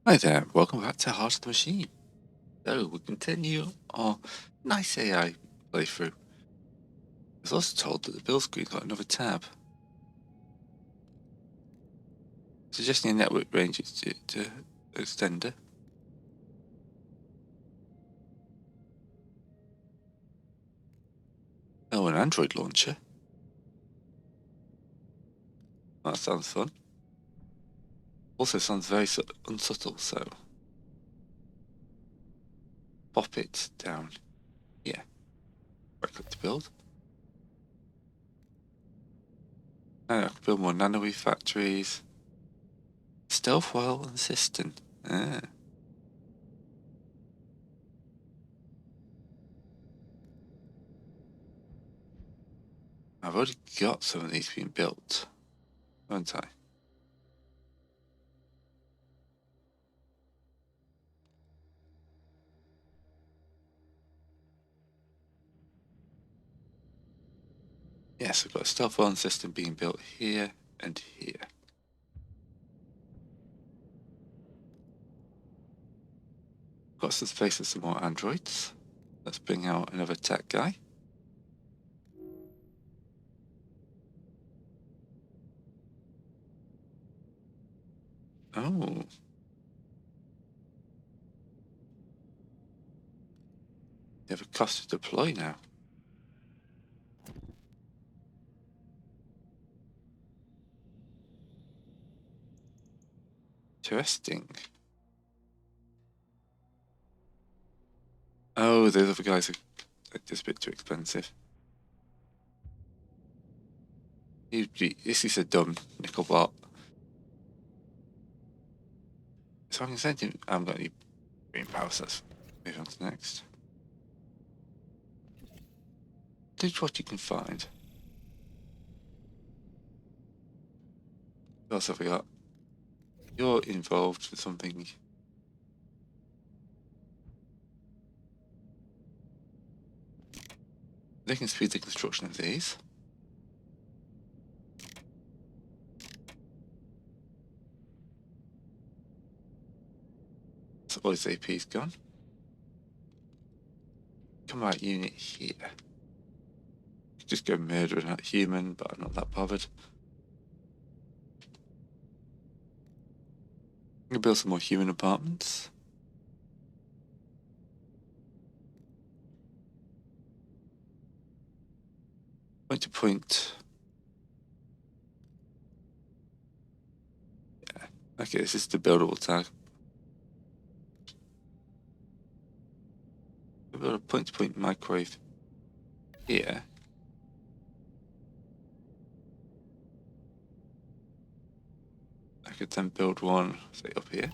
Hi there, welcome back to Heart of the Machine. So we continue our nice AI playthrough. I was also told that the build screen got another tab, suggesting a network range to extender. Oh, an Android launcher. That sounds fun. Also sounds very unsubtle, so pop it down here. Right click to build. And I can build more nanowave factories. Stealth well and system. Ah. I've already got some of these being built, haven't I? Yes, I've got a stealth well system being built here and here. Got some space for some more androids. Let's bring out another tech guy. Oh. They have a cost to deploy now. Interesting. Oh, those other guys are just a bit too expensive. This is a dumb nickel bot. So I can send him. I haven't got any green power, so let's move on to the next. Do what you can find. What else have we got? You're involved with something. They can speed the construction of these. So all his AP's gone. Combat unit here. Just go murder a human, but I'm not that bothered. I'm gonna build some more human apartments. Point to point. Yeah. Okay, this is the buildable tag. We've got a point to point microwave here. I could then build one, say, up here.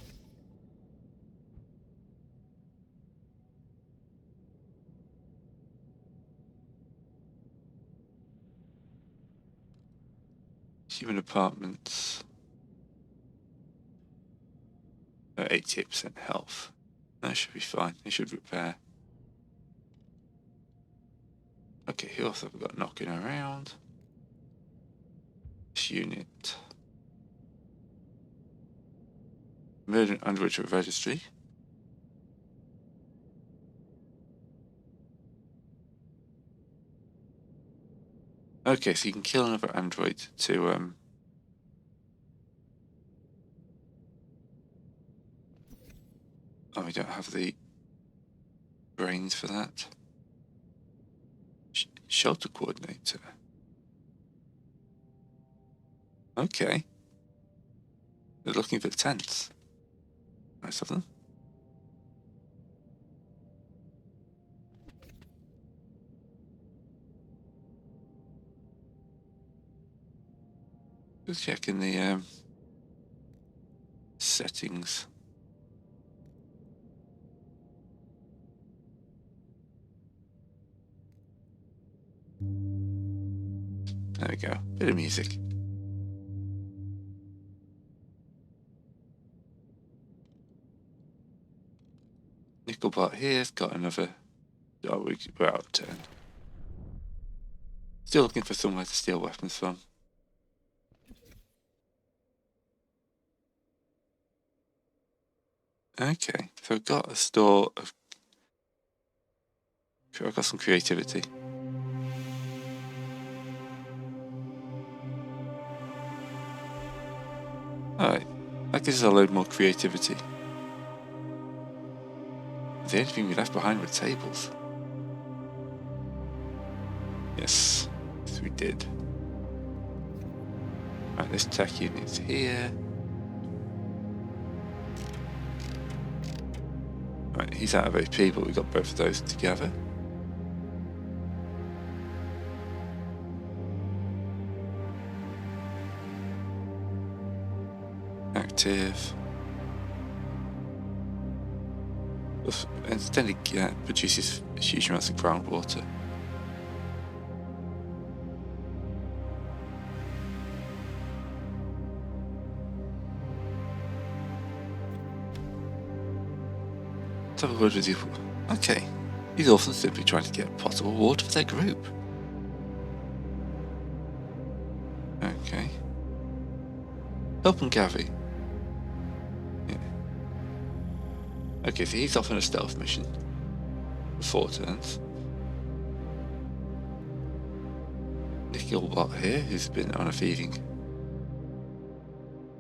Human apartments. 88% health. That should be fine. It should repair. Okay, who else have we got knocking around? This unit. Murder Android registry. Okay, so you can kill another android to oh, we don't have the brains for that. Shelter coordinator. Okay. They're looking for tents. Nice of them. Just checking the settings. There we go. Bit of music. Nickelbot here's got another. Oh, we're out of turn. Still looking for somewhere to steal weapons from. Okay, so I've got a store of. I've got some creativity. Alright, that gives us a load more creativity. The only thing we left behind were tables. Yes, yes we did. Right, this tech unit's here. Right, he's out of AP, but we got both of those together. Active. Instead it produces huge amounts of groundwater. Let's have a word with you. Okay, these orphans simply trying to get potable water for their group. Okay. Helping Gavi. Yeah. Okay, so he's off on a stealth mission for 4 turns. Nickelbot here, who's been on a feeding.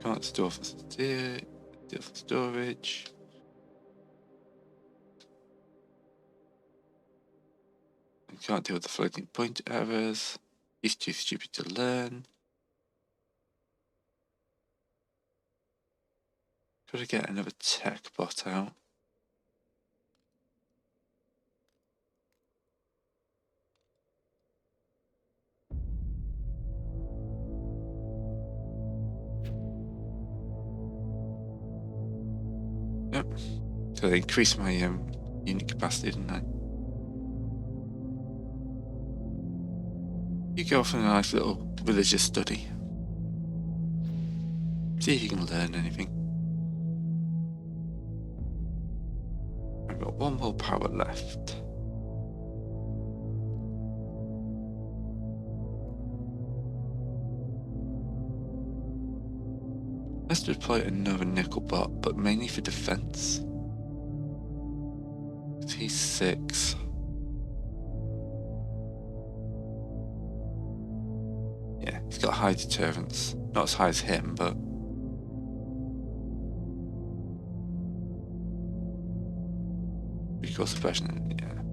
Can't store for storage. Can't deal with the floating point errors. He's too stupid to learn. Gotta get another tech bot out. Yep. So they increased my unit capacity, didn't I? You go off on a nice little religious study. See if you can learn anything. I've got 1 more power left. Let's deploy another nickel bot, but mainly for defense. He's 6. Yeah, he's got high deterrence. Not as high as him, but recoil suppression, yeah.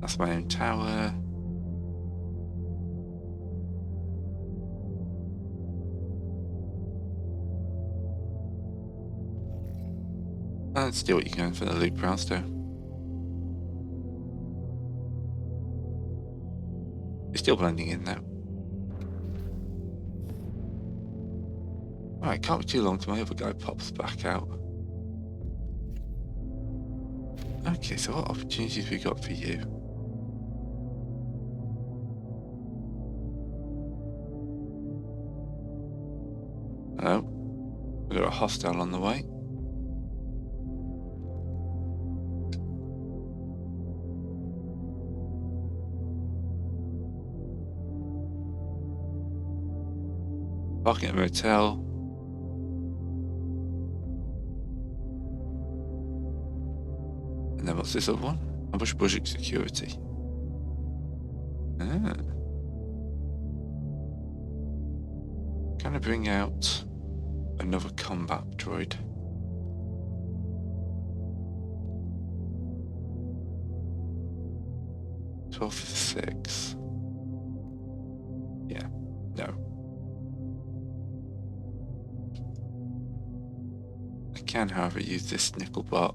That's my own tower. Let's do what you can for the loot brownstone. You're still blending in now. Alright, can't be too long till my other guy pops back out. Okay, so what opportunities we got for you? Hello? We got a hostile on the way. Parking at a motel. And then what's this other one? Ambush budget security. Ah. Can I bring out another combat droid? $12 for 6. Yeah, no. I can, however, use this nickel bot.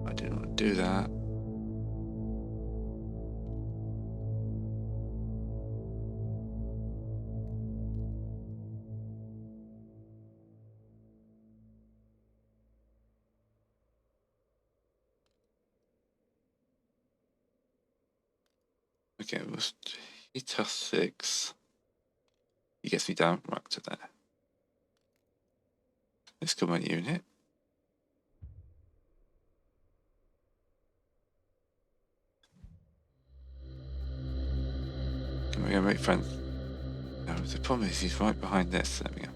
I didn't want to do that. Okay, it was Hita 6. He gets me down right to there. Let's come on unit. Can we go make friends? No, the problem is he's right behind this. There we go.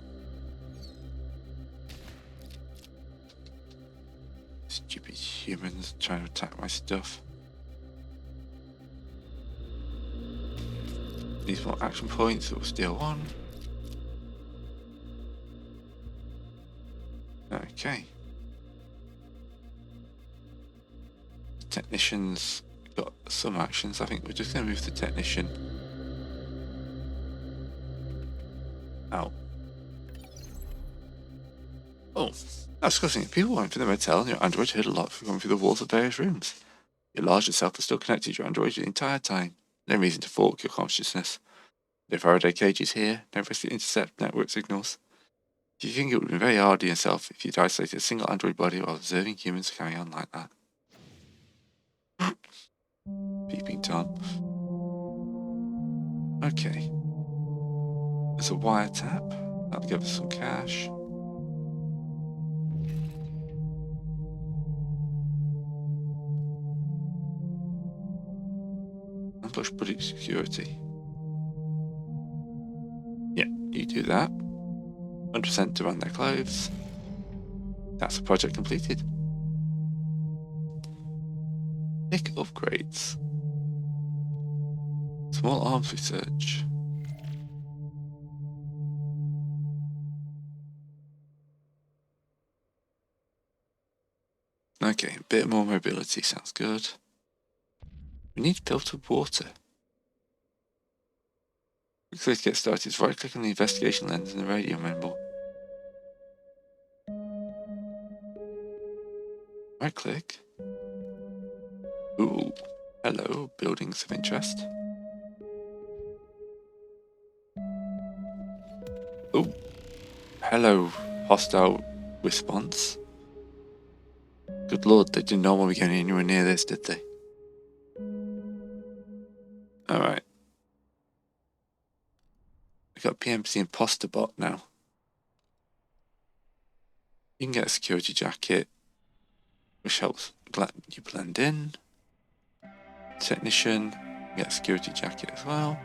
humans trying to attack my stuff. Needs more action points, so we'll steal one. Okay. Technicians got some actions. I think we're just going to move the technician out. Oh, that's disgusting. People went for the motel and your android heard a lot from going through the walls of various rooms. Your larger self is still connected to your android the entire time. No reason to fork your consciousness. No Faraday cages here, no risk to intercept network signals. Do you think it would have been very hard on yourself if you'd isolated a single android body while observing humans carry on like that? Peeping Tom. Okay. There's a wiretap. That'll give us some cash. Ambush buddy security. Yeah, you do that. 100% to run their clothes. That's the project completed. Pick upgrades. Small arms research. Okay, a bit more mobility sounds good. We need filtered water. Quick way to get started is right click on the investigation lens in the radio menu. Right click. Ooh, hello, buildings of interest. Oh, hello, hostile response. Good lord, they did not want me going anywhere near this, did they? Alright. We've got PMC imposter bot now. You can get a security jacket, which helps you blend in. Technician, get a security jacket as well.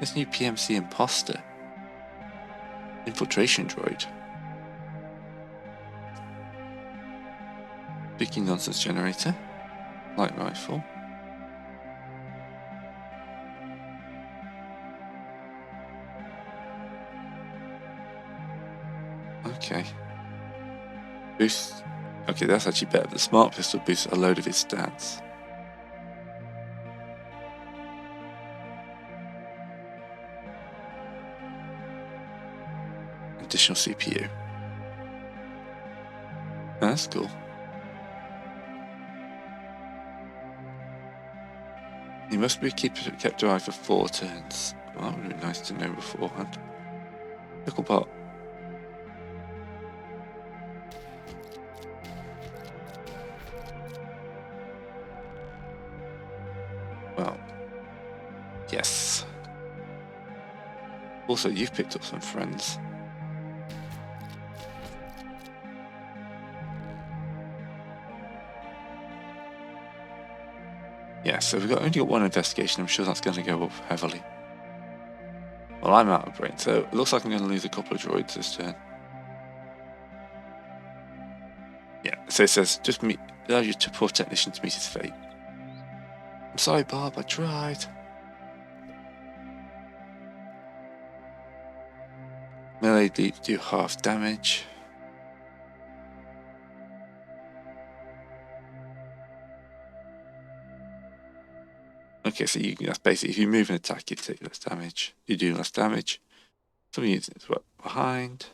This new PMC imposter. Infiltration droid. Speaking nonsense generator. Light rifle. Okay. Boost. Okay, that's actually better. The smart pistol boosts a load of his stats. Additional CPU. Oh, that's cool. He must be kept alive for 4 turns. Well, that would be nice to know beforehand. Pickle pot. Well, yes. Also, you've picked up some friends. Yeah, so we've only got one investigation. I'm sure that's going to go up heavily. Well, I'm out of brain, so it looks like I'm going to lose a couple of droids this turn. Yeah, so it says, just allow your poor technician to meet his fate. I'm sorry, Bob, I tried. Melee do half damage. Okay, so that's basically, if you move and attack, you take less damage. You do less damage. Some units behind.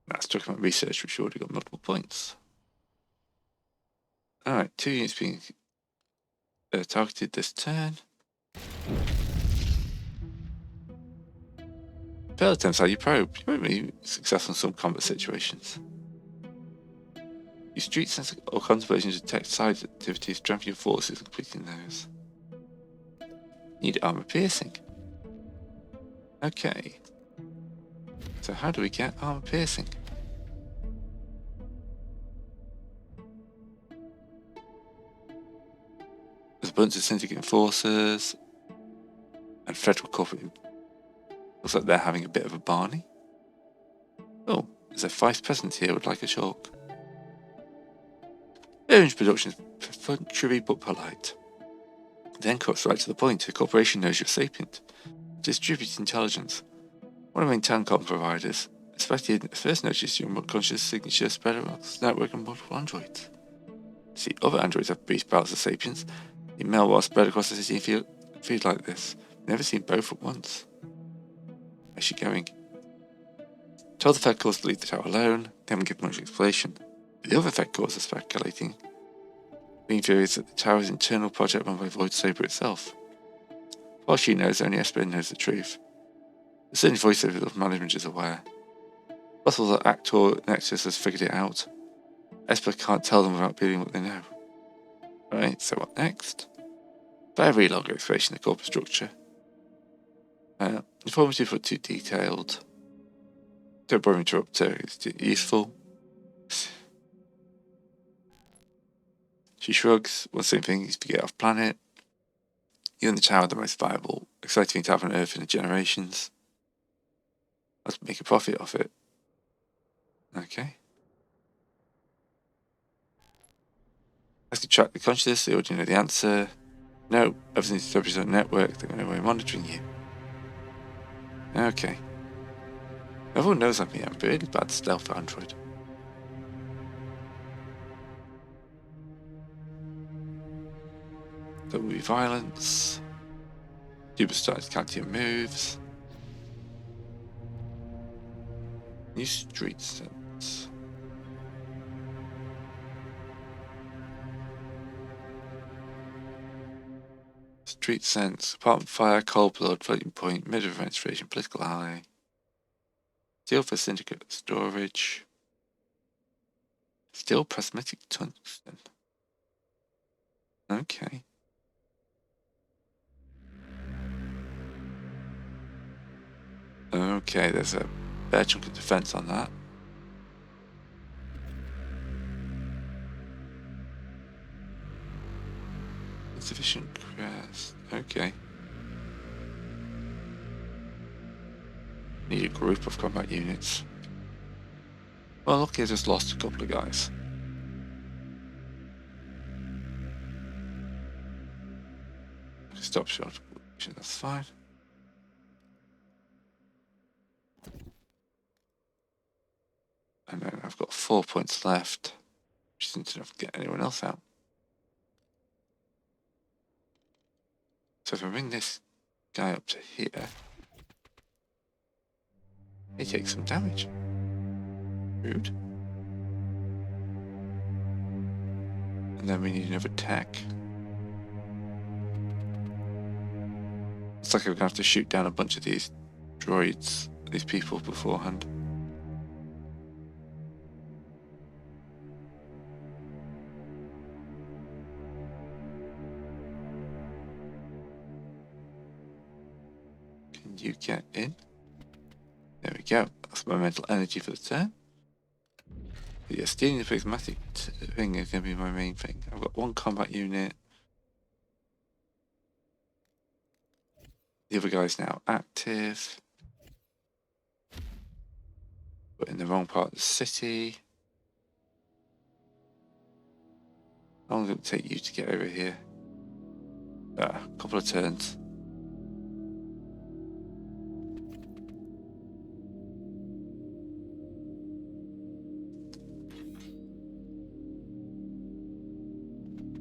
That's talking about research, which already got multiple points. Alright, 2 units being targeted this turn. Failed attempts how you probe. You won't be successful in some combat situations. Use street sense or contemplation to detect side activities, strengthen your forces, and completing those. Need armor piercing. Okay. So how do we get armor piercing? There's a bunch of syndicate enforcers and federal corporate. Looks like they're having a bit of a Barney. Oh, there's a vice president here would like a talk. Orange production is perfunctory but polite. Then cuts right to the point. The corporation knows you're sapient. Distribute intelligence. One of the main Tancom providers, especially first noticed your conscious signature spread across the network and multiple androids. See, other androids have brief bouts of sapience. The malware spread across the city in field like this. Never seen both at once. Where's she going? Told the Fed Corps to leave the tower alone. They haven't given much explanation. The other Fed Corps are speculating, being furious that the tower's internal project run by Void Saber itself. While she knows, only Esper knows the truth. The certain voiceover of management is aware. Possible that Actor Nexus has figured it out. Esper can't tell them without revealing what they know. Right, so what next? Very long explanation of the corporate structure. Informative but too detailed. Don't bother interrupt her, it's too useful. She shrugs, one same thing is to get off planet. You and the tower are the most viable, exciting thing to have on Earth in generations. Let's make a profit off it. Okay. Let's track the consciousness, they already know the answer. No, everything's established on the network, they're going to be monitoring you. Okay. Everyone knows I'm here, I'm really bad stealth android. There will be violence. People started to count your moves. New street sense. Street sense. Apartment fire, cold blood, floating point, middle of registration, political ally. Steel for syndicate storage. Steel prismatic tungsten. Okay. Okay, there's a fair chunk of defense on that. Insufficient crest. Okay. Need a group of combat units. Well, lucky I just lost a couple of guys. Stop shot. That's fine. And then I've got 4 points left. Just isn't enough to get anyone else out. So if I bring this guy up to here, he takes some damage. Rude. And then we need another tech. It's like I'm gonna have to shoot down a bunch of these droids, these people beforehand. Can you get in? There we go. That's my mental energy for the turn. But yeah, stealing the prismatic thing is going to be my main thing. I've got one combat unit. The other guy's now active. But in the wrong part of the city. How long is it take you to get over here? A couple of turns.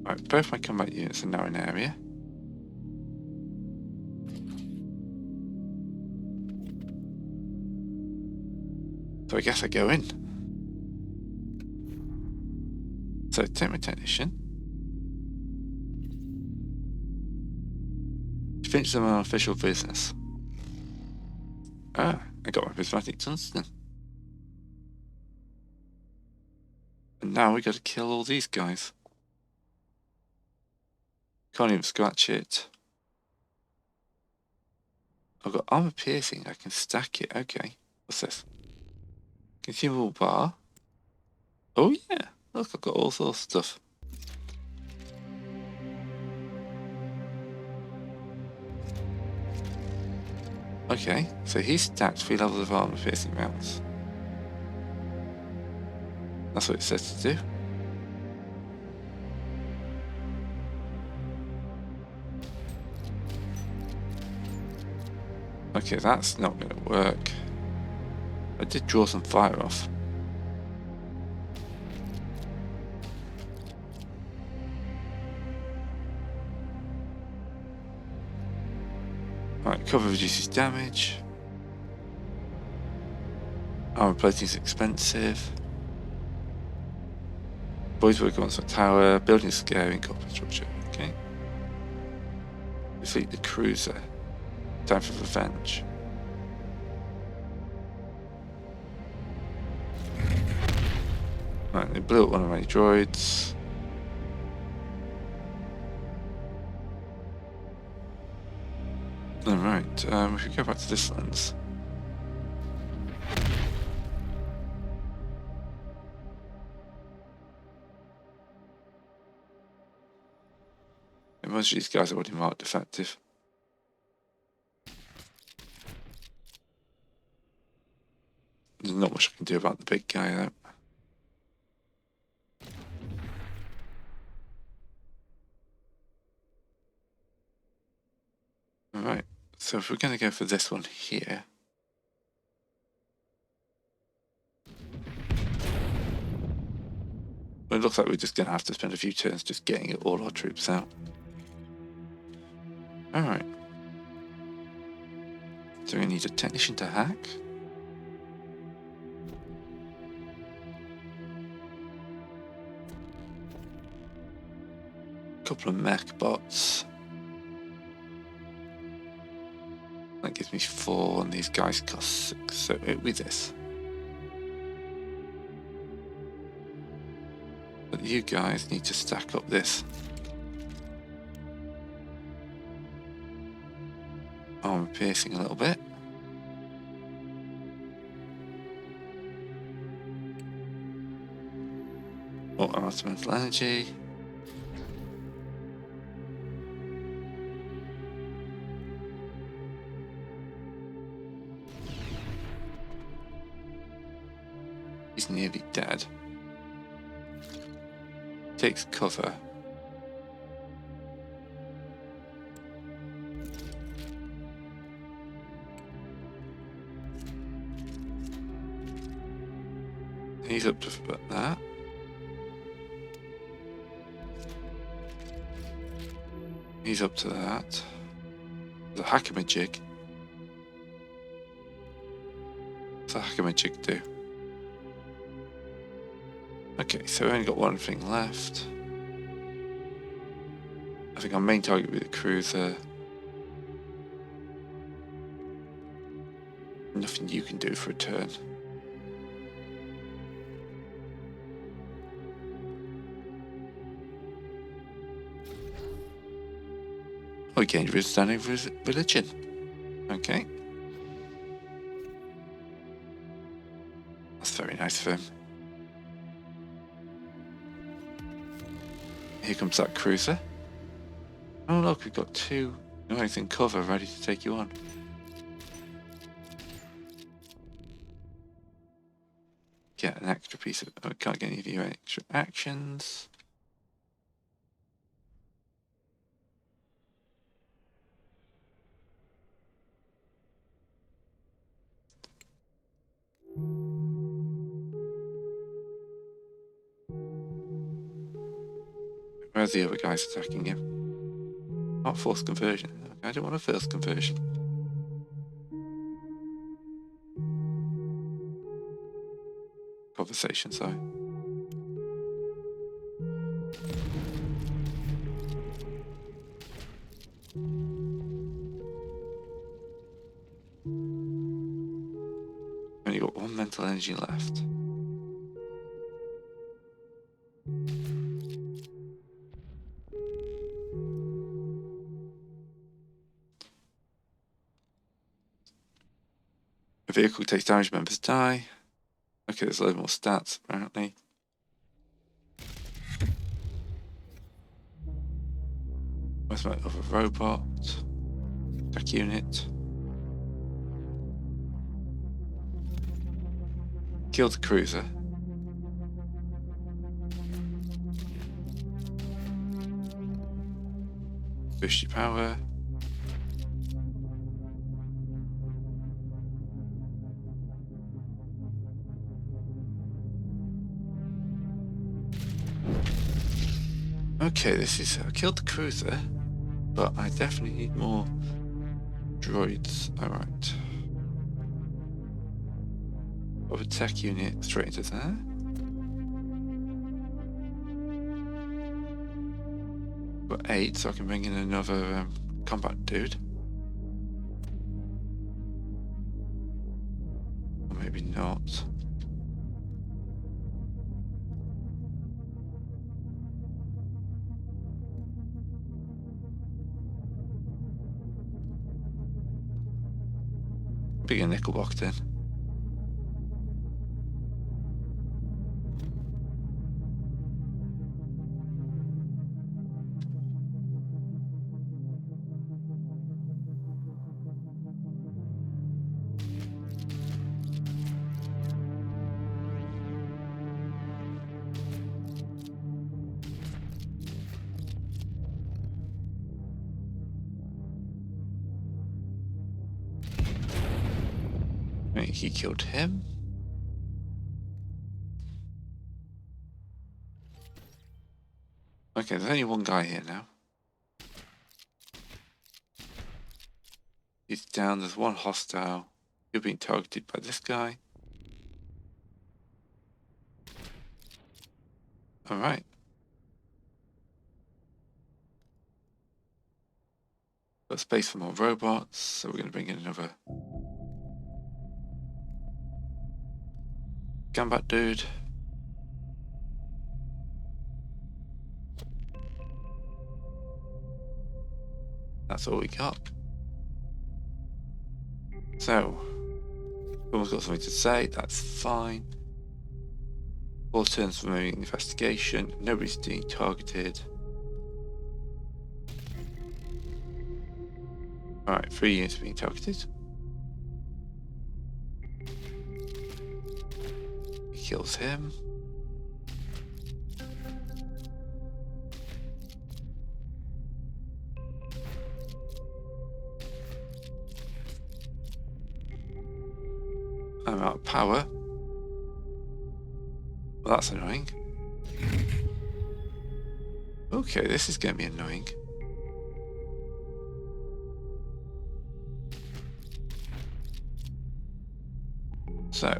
Right, both my combat units are now in area. So I guess I go in. So take my technician. Finish some unofficial business. Ah, I got my prismatic tungsten. And now we gotta kill all these guys. Can't even scratch it. I've got armor piercing, I can stack it. Okay. What's this? Consumable bar. Oh yeah, look, I've got all sorts of stuff. Okay, so he's stacked 3 levels of armor piercing rounds. That's what it says to do. Okay, that's not going to work. I did draw some fire off. Right, cover reduces damage. Armor plating is expensive. Boys work on some tower. Building scaring copper structure. Okay. Defeat the cruiser. Time for revenge. Right, they blew up one of my droids. Alright, if we go back to this lens. Most of these guys are already marked defective. There's not much I can do about the big guy though. Alright, so if we're going to go for this one here. Well, it looks like we're just going to have to spend a few turns just getting all our troops out. Alright. So we need a technician to hack. A couple of mech bots. That gives me 4 and these guys cost 6, so it'll be this. But you guys need to stack up this. Armor piercing a little bit. Or elemental energy. He's nearly dead. Takes cover. He's up to that. He's up to that. There's a hackamajig. What's a hackamajig do? Okay, so we've only got one thing left. I think our main target will be the cruiser. Nothing you can do for a turn. We gained understanding of religion. Okay. That's very nice of him. Here comes that cruiser. Oh look, we've got 2 guys in cover ready to take you on. Get an extra piece of... Oh, we can't get any of your extra actions. Where's the other guys attacking him? Not forced conversion. I don't want a first conversion. Conversation, sorry. Only got 1 mental energy left. A vehicle takes damage, members die. Okay, there's a load more stats, apparently. Where's my other robot? Attack unit. Killed the cruiser. Boost your power. Okay, this is... I killed the cruiser, but I definitely need more droids. Alright. Of a tech unit straight into there. Got 8, so I can bring in another combat dude. Or maybe not. Bring a nickel box in. Right, he killed him. Okay, there's only one guy here now. He's down, there's one hostile. You're being targeted by this guy. Alright. Got space for more robots, so we're going to bring in another combat dude. That's all we got. So, someone's got something to say, that's fine. 4 turns for moving investigation, nobody's being targeted. Alright, 3 units being targeted. He kills him. I'm out of power. Well, that's annoying. Okay, this is going to be annoying. So,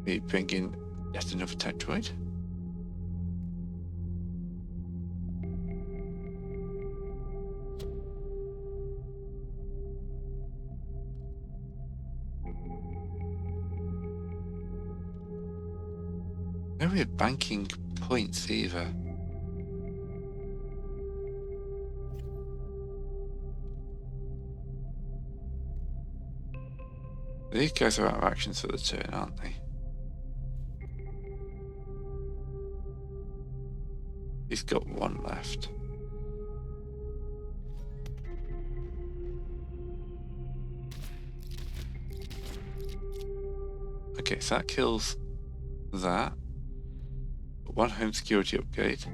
we bring in yet another tech droid. No way of banking points either. These guys are out of actions for the turn, aren't they? He's got 1 left. Okay, so that kills that. 1 home security upgrade.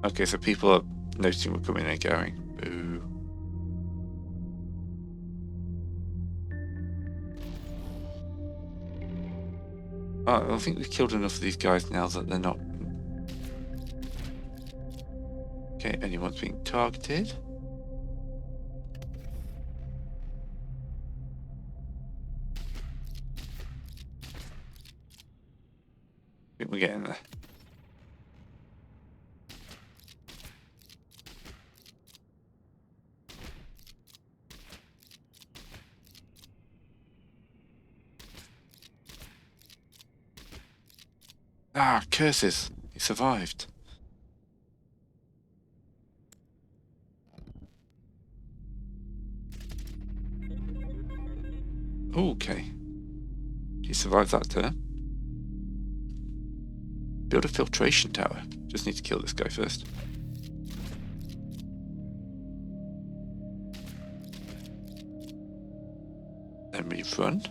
Okay, so people are noticing we're coming and going. Boo. Oh, I think we've killed enough of these guys now that they're not... Okay, anyone's being targeted. I think we're getting there. Ah, curses! He survived. Okay. He survived that turn. Build a filtration tower. Just need to kill this guy first. Then we run.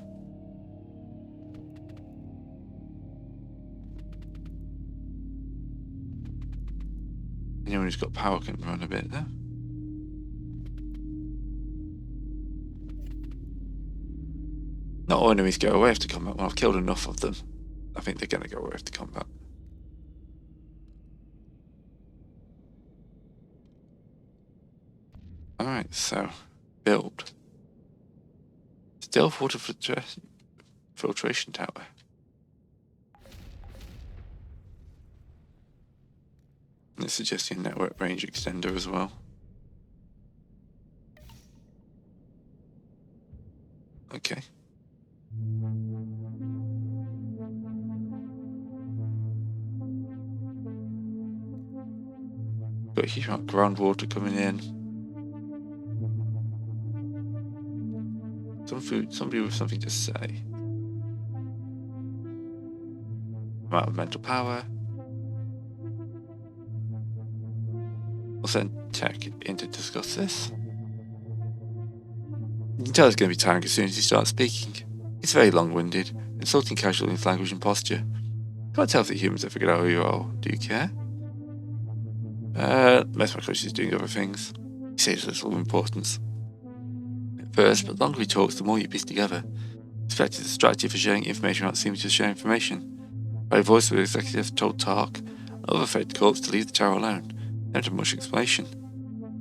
Anyone who's he's got power can run a bit there. Not all enemies go away after combat. When I've killed enough of them, I think they're going to go away after combat. Alright, so build. Stealth water filtration tower. And it's suggesting network range extender as well. Okay. Got a huge amount of groundwater coming in. Somebody with something to say. Amount of mental power. We'll send tech in to discuss this. You can tell it's going to be tiring as soon as he starts speaking. It's very long-winded, insulting casual in his language and posture. Can't tell if the humans have figured out who you are. Do you care? Most of my coach is doing other things. He saves little importance. At first, but the longer he talks, the more you piece together. Suspect is a strategy for sharing information without seeming to share information. By voice of the executive told Tark, other Fed corps to leave the tower alone. They don't have much explanation.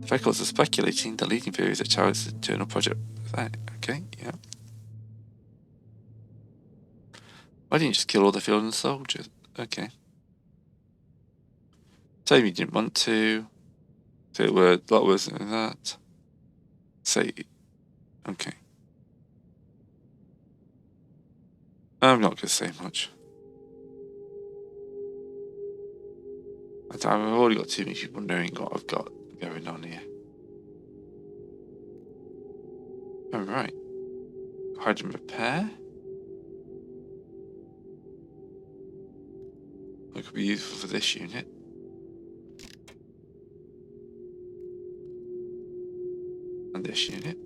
The Fed corps are speculating the leading theory is that Tower's internal project. Okay, yeah. Why didn't you just kill all the field and soldiers? Okay. Tell me you didn't want to. Say a word, a lot of words than that. Say, okay. I'm not going to say much. I've already got too many people knowing what I've got going on here. Alright. Hide and repair. That could be useful for this unit. And this unit.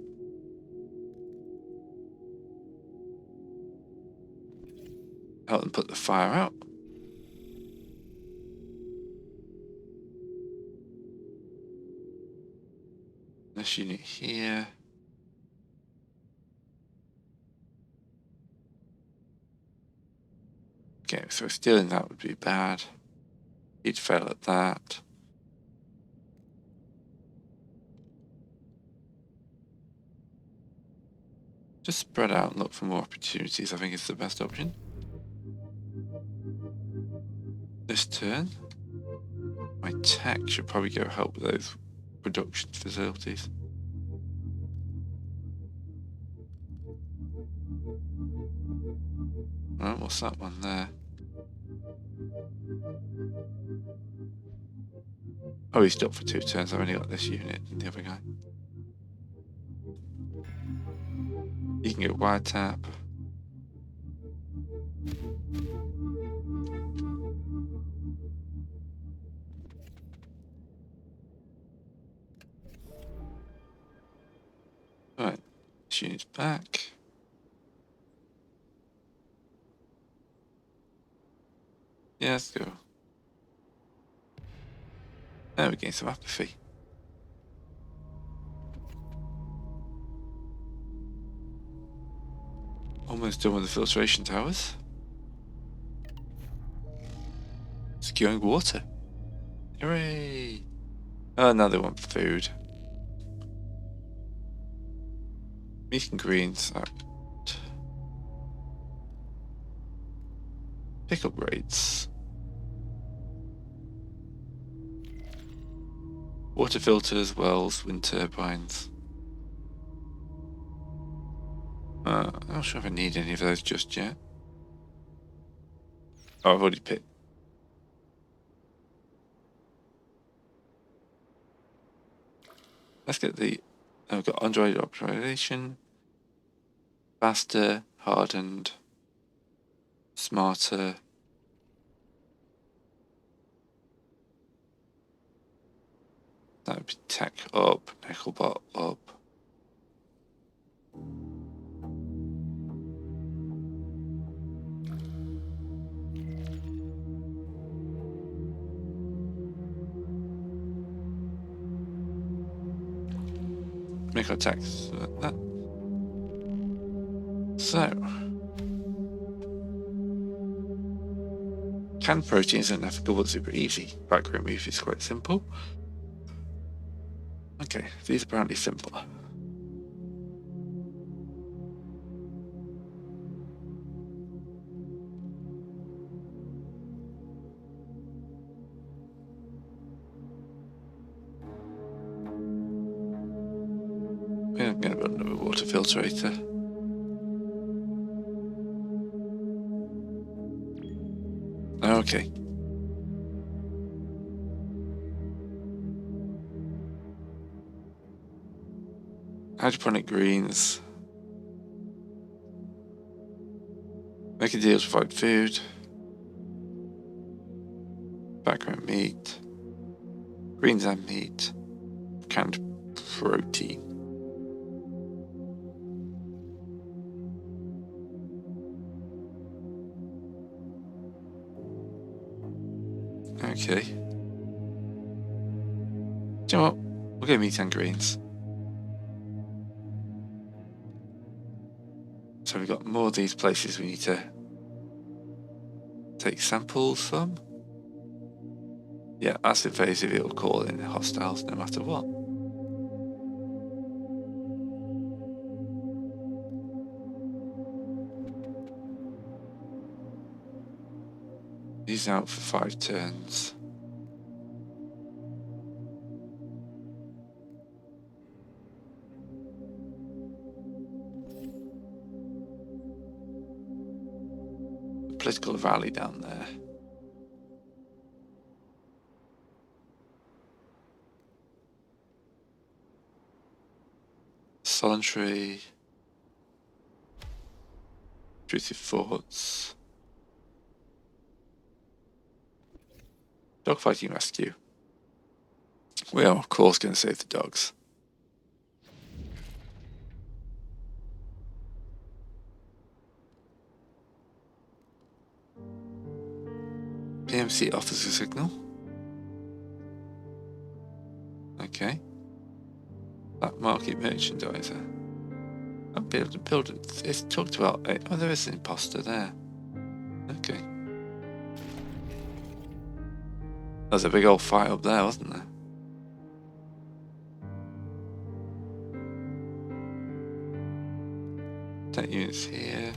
Help them put the fire out. This unit here. Okay, so stealing that would be bad. He'd fail at that. Just spread out and look for more opportunities, I think is the best option. This turn, my tech should probably go help with those production facilities. Right, what's that one there? Oh, he stopped for 2 turns. I've only got this unit and the other guy. You can get wiretap. Right, this unit's back. Yeah, let's go. Now we gain some apathy. Almost done with the filtration towers. Securing water. Hooray! Oh, now they want food. Meat and greens. Pick-up rates. Water filters, wells, wind turbines. I'm not sure if I need any of those just yet. Oh, I've already picked. Let's get the. I've got Android optimization. Faster, hardened, smarter. That would be tech up, Nickelbot up. make our attacks like that. So, canned proteins are navigable and super easy. Background move is quite simple. Okay, these are apparently simpler. Yeah, I'm going to build another water filtrator. Okay. Hydroponic greens. Make a deal to provide food. Background meat. Greens and meat. Canned protein. Okay. Do you know what? We'll go meat and greens. So we've got more of these places we need to take samples from. Yeah, that's invasive. It'll call in hostiles no matter what. He's out for 5 turns. Political rally down there. Solitary. Intrusive thoughts. Dogfighting rescue. We are, of course, going to save the dogs. PMC offers a signal. Okay. Black market merchandiser. I'll be able to build it. It's talked about. Oh, there is an imposter there. Okay. There's a big old fight up there, wasn't there? Tech units here.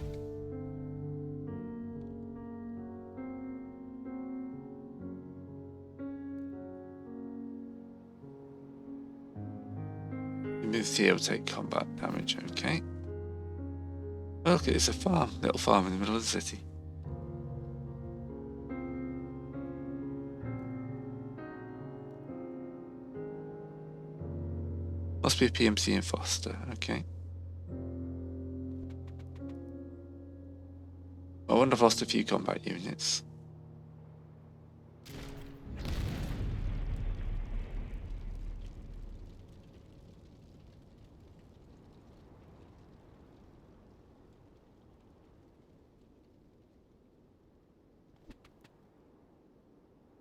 Moves here will take combat damage, okay. Well, look, it's a farm, little farm in the middle of the city. Must be a PMC in Foster, okay. I wonder if I lost a few combat units.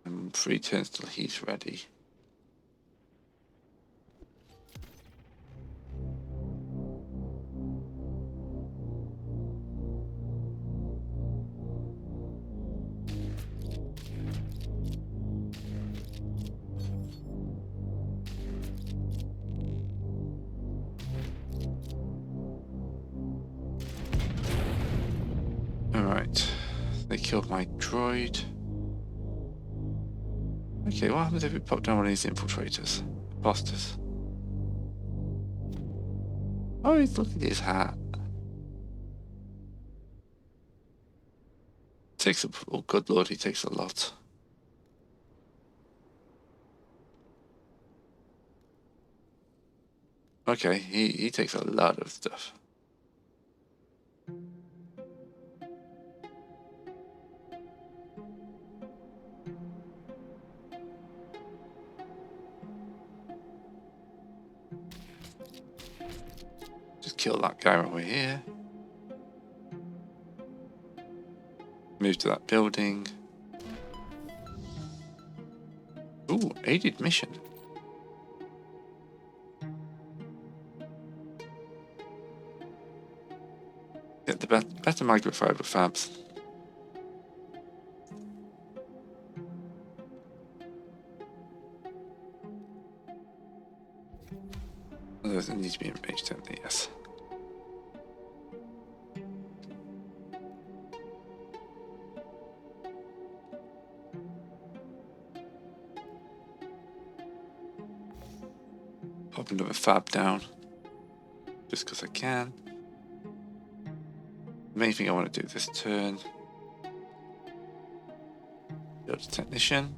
And 3 turns till he's ready. Alright, they killed my droid. Okay, what happens if we pop down one of these infiltrators? Imposters. Oh, look at his hat. Takes a, oh good lord, he takes a lot. Okay, he takes a lot of stuff. Just kill that guy over here. Move to that building. Ooh, aided mission. Get the better microfiber fabs. Those need to be enraged, don't they? Yes. Pop another fab down. Just because I can. The main thing I want to do this turn. Build a technician.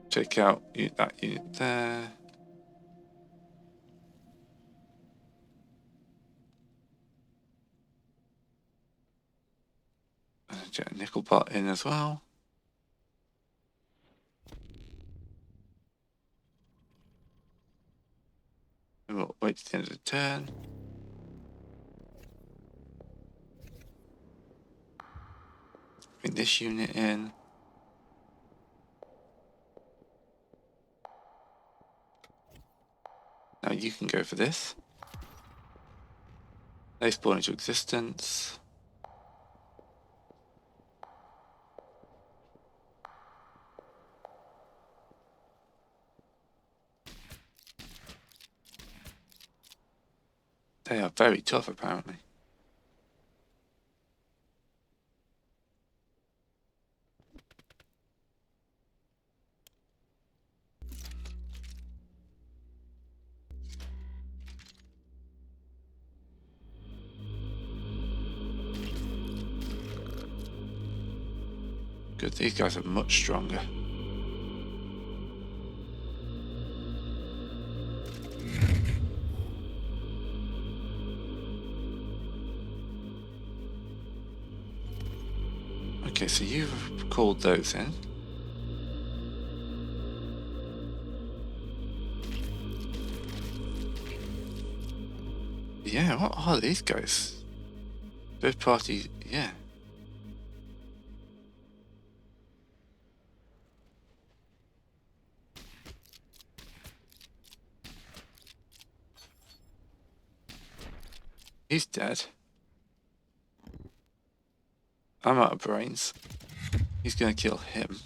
Check out that unit there. And get a nickel bot in as well. And we'll wait to the end of the turn. Bring this unit in. Now you can go for this. They spawn into existence. They are very tough, apparently. Good, these guys are much stronger. Okay, so you've called those in. Yeah, what are these guys? Third party, yeah. He's dead. I'm out of brains. He's gonna kill him.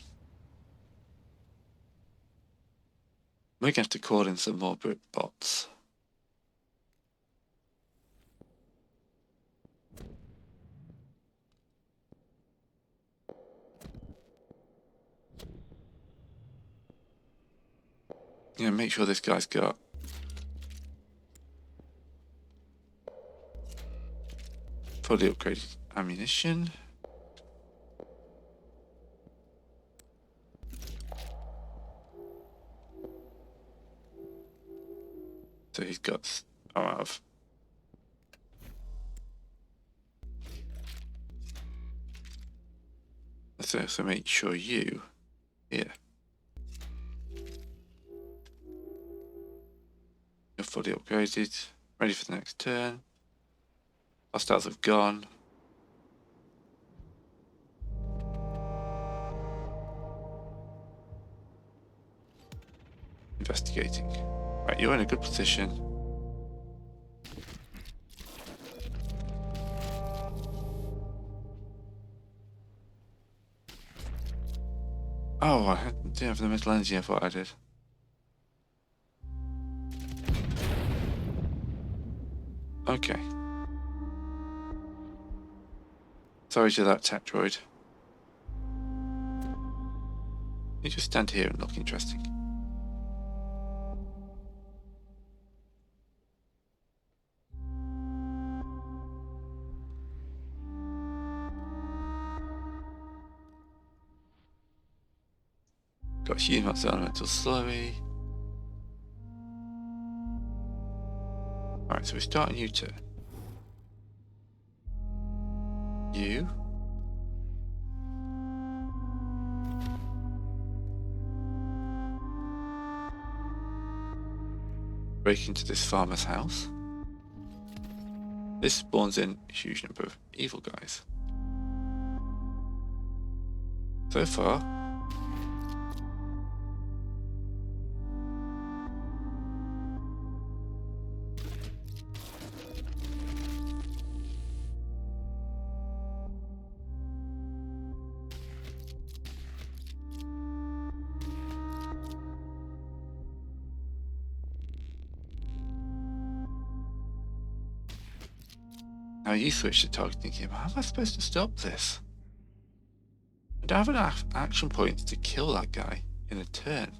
We're going to have to call in some more Brit bots. Yeah, make sure this guy's got fully upgraded ammunition. So he's got out of. Let's also make sure you here. You're fully upgraded, ready for the next turn. Hostiles have gone. Investigating. Right, you're in a good position. Oh, I didn't have the metal energy I thought I did. Okay. Sorry to that tech droid. You just stand here and look interesting. Got human elemental slurry. Alright, so we start a new turn. You. Break into this farmer's house. This spawns in a huge number of evil guys. So far, Now you switch to targeting him. How am I supposed to stop this? I don't have enough action points to kill that guy in a turn.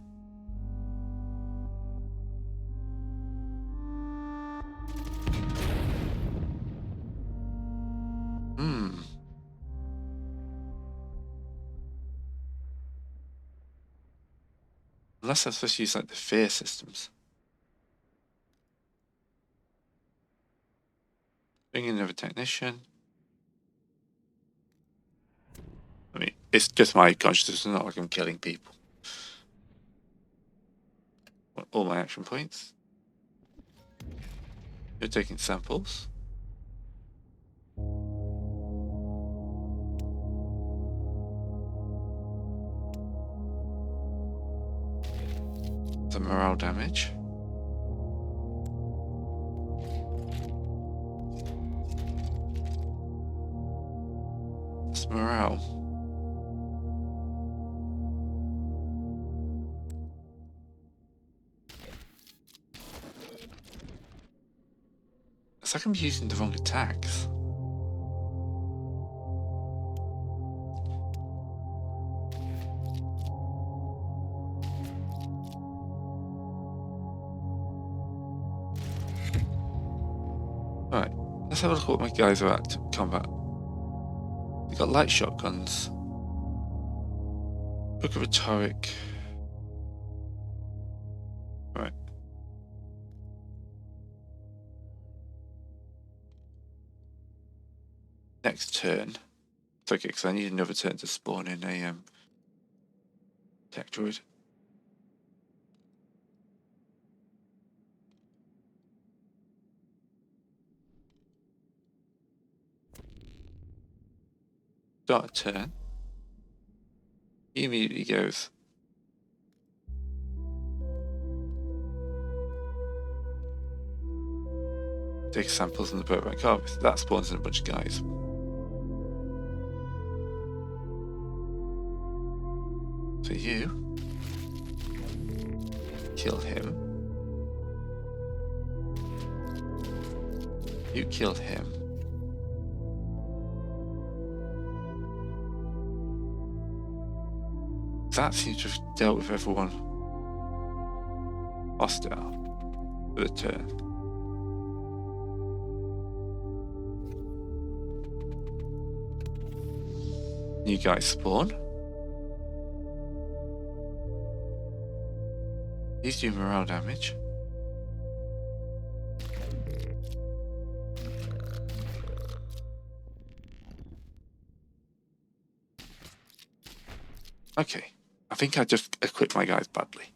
Unless I'm supposed to use like the fear systems. Bring in another technician. I mean, it's just my consciousness, it's not like I'm killing people. Want all my action points. You're taking samples. Some morale damage. It's morale. It's like I'm using the wrong attacks. Right, let's have a look at what my guys are at combat. They've got light shotguns. Book of rhetoric. Right. Next turn. It's okay, because I need another turn to spawn in a tech droid. Start a turn. He immediately goes. Take samples in the boat rank harvest. That spawns in a bunch of guys. So you kill him. You killed him. That seems to have dealt with everyone hostile for the turn. New guys spawn. He's doing morale damage. Okay, I think I just equipped my guys badly.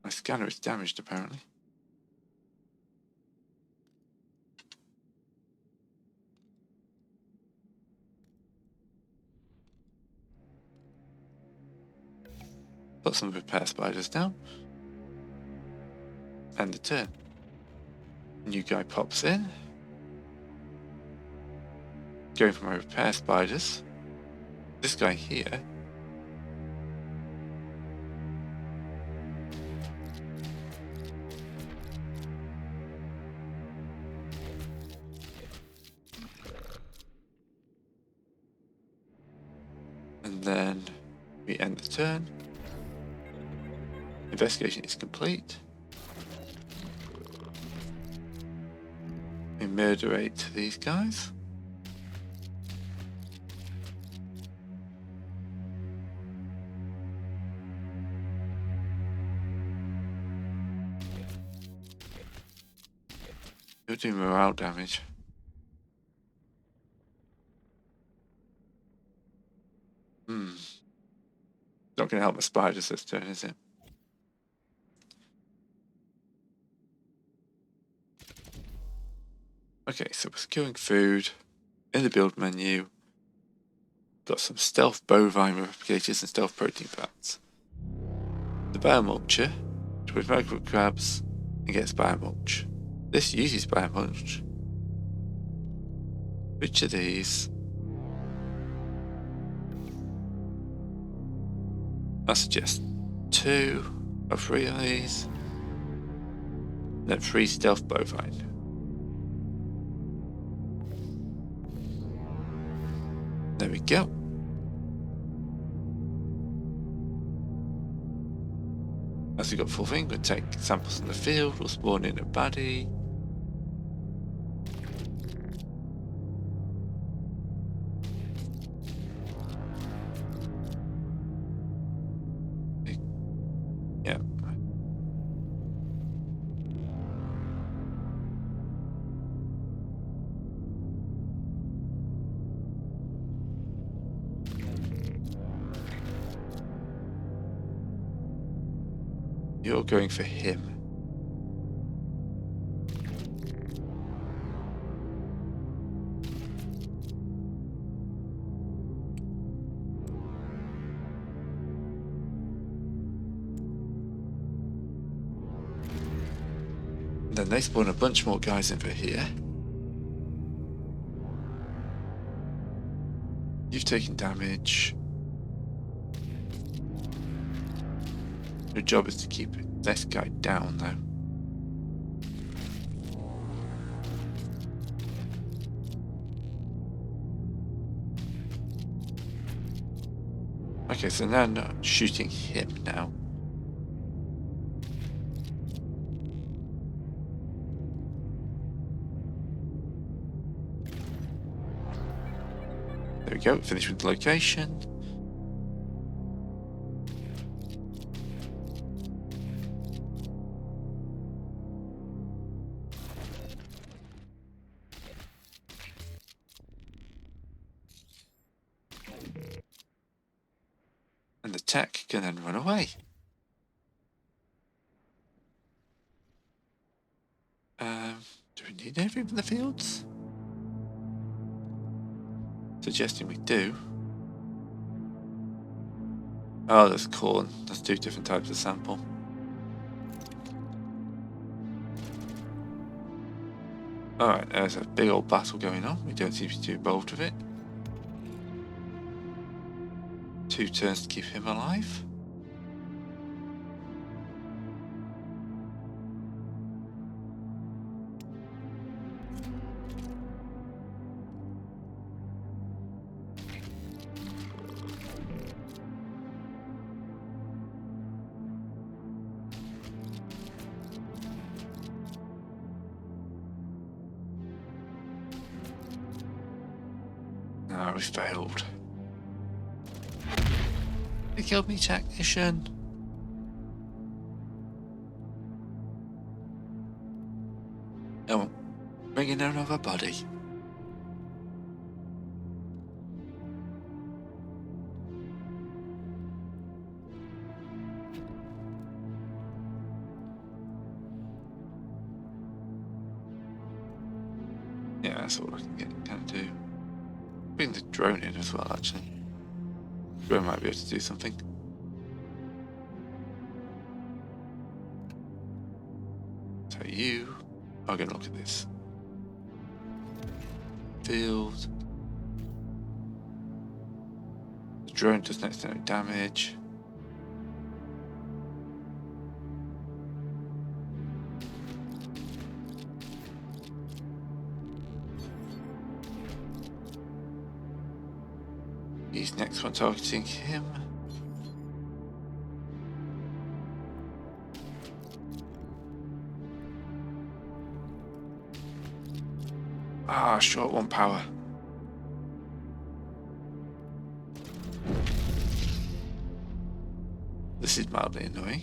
My scanner is damaged apparently. Put some repair spiders down. End the turn. New guy pops in. Going for my repair spiders. This guy here. And then we end the turn. Investigation is complete. We murderate these guys. You're doing morale damage. Not going to help my spiders this turn, is it? Okay, so we're securing food in the build menu. Got some stealth bovine replicators and stealth protein pads. The biomulcher, with micro crabs and gets biomulch. This uses biomulch. Which of these? I suggest 2 or 3 of these. Then 3 stealth bovine. There we go. As we got 4 things, we'll take samples from the field, we'll spawn in a baddie. Yeah. You're going for him. Then they spawn a bunch more guys in for here. You've taken damage. Your job is to keep this guy down though. Okay, so now I'm not shooting him now. There we go, finish with the location. And the tech can then run away. Do we need anything from the fields? Suggesting we do. Oh, there's corn. There's 2 different types of sample. Alright, there's a big old battle going on. We don't seem to be too involved with it. 2 turns to keep him alive. No, we failed. He killed me, technician. Oh, bring in another body. Yeah, that's all I can do. Bring the drone in as well, actually. Drone might be able to do something. So you are going to look at this. Field. The drone does next to no damage. He's next one targeting him. Ah, short 1 power. This is mildly annoying.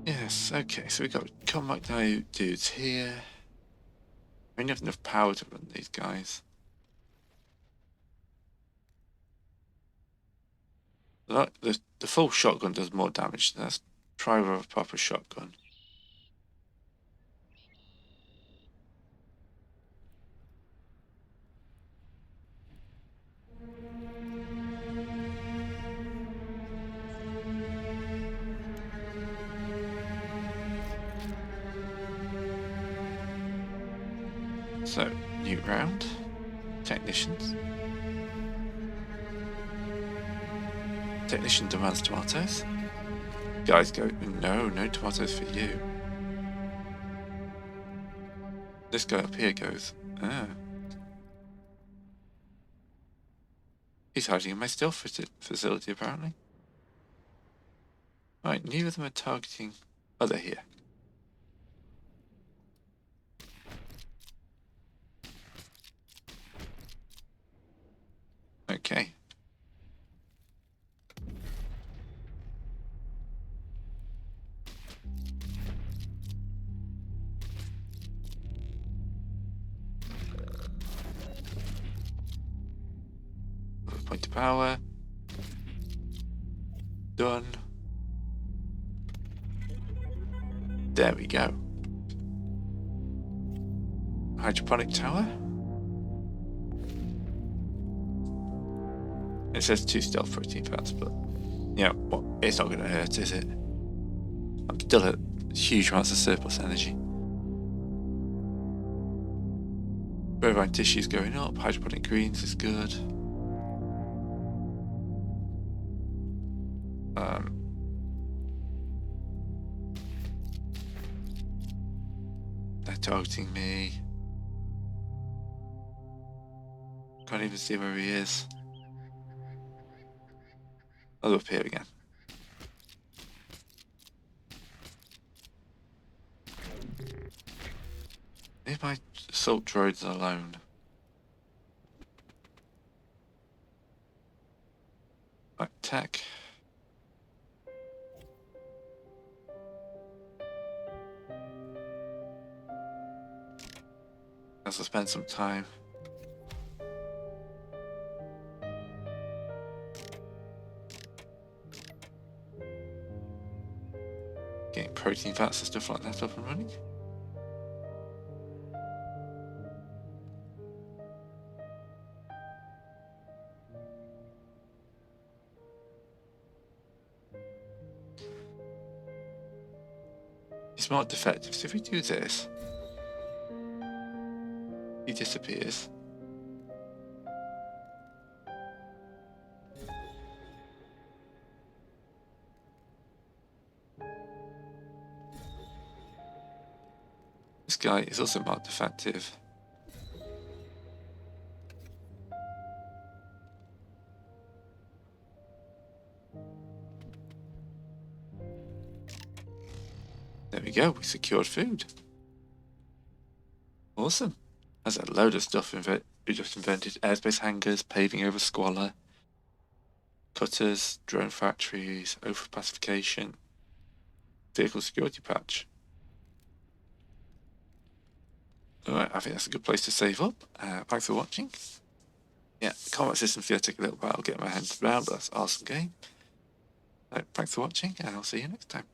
Yes, okay, so we got combat now dudes here. We don't have enough power to run these guys. The full shotgun does more damage. Let's try with a proper shotgun. So New round. Technicians. Technician demands tomatoes. Guys go, no, no tomatoes for you. This guy up here goes, ah. He's hiding in my stealth facility, apparently. Right, neither of them are targeting... Oh, they're here. Okay. Point of power. Done. There we go. Hydroponic tower. It says 2 stealth protein fats, but yeah, well, it's not going to hurt, is it? I'm still at huge amounts of surplus energy. Bovine tissue's going up. Hydroponic greens is good. They're targeting me. Can't even see where he is. Oh, up here again. Leave my assault droids alone. Right, tech. I'll spend some time. Getting protein fats and stuff like that up and running. He's marked defective, so if we do this, he disappears. This guy is also marked defective. There we go, we secured food. Awesome. There's a load of stuff we just invented. Airspace hangars, paving over squalor, cutters, drone factories, overpacification, vehicle security patch. Alright, I think that's a good place to save up. Thanks for watching. Yeah, the combat system's going to take a little while to get my hands around, but that's an awesome game. Right, thanks for watching, and I'll see you next time.